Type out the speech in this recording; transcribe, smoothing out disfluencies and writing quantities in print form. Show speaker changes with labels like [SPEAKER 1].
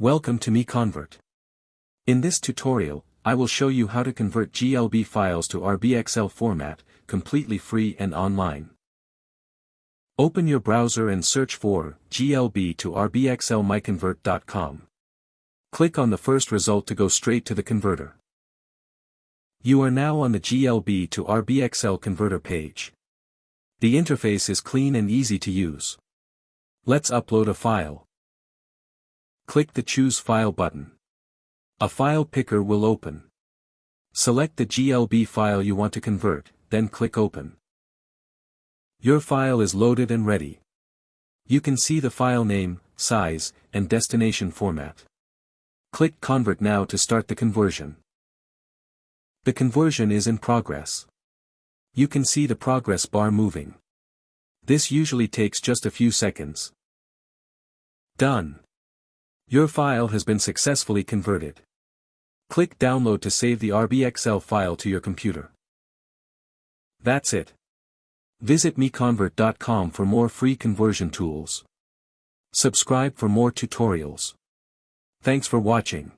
[SPEAKER 1] Welcome to MiConvert. In this tutorial, I will show you how to convert GLB files to RBXL format, completely free and online. Open your browser and search for GLB to RBXL MiConvert.com. Click on the first result to go straight to the converter. You are now on the GLB to RBXL converter page. The interface is clean and easy to use. Let's upload a file. Click the Choose File button. A file picker will open. Select the GLB file you want to convert, then click Open. Your file is loaded and ready. You can see the file name, size, and destination format. Click Convert now to start the conversion. The conversion is in progress. You can see the progress bar moving. This usually takes just a few seconds. Done. Your file has been successfully converted. Click Download to save the RBXL file to your computer. That's it. Visit MiConvert.com for more free conversion tools. Subscribe for more tutorials. Thanks for watching.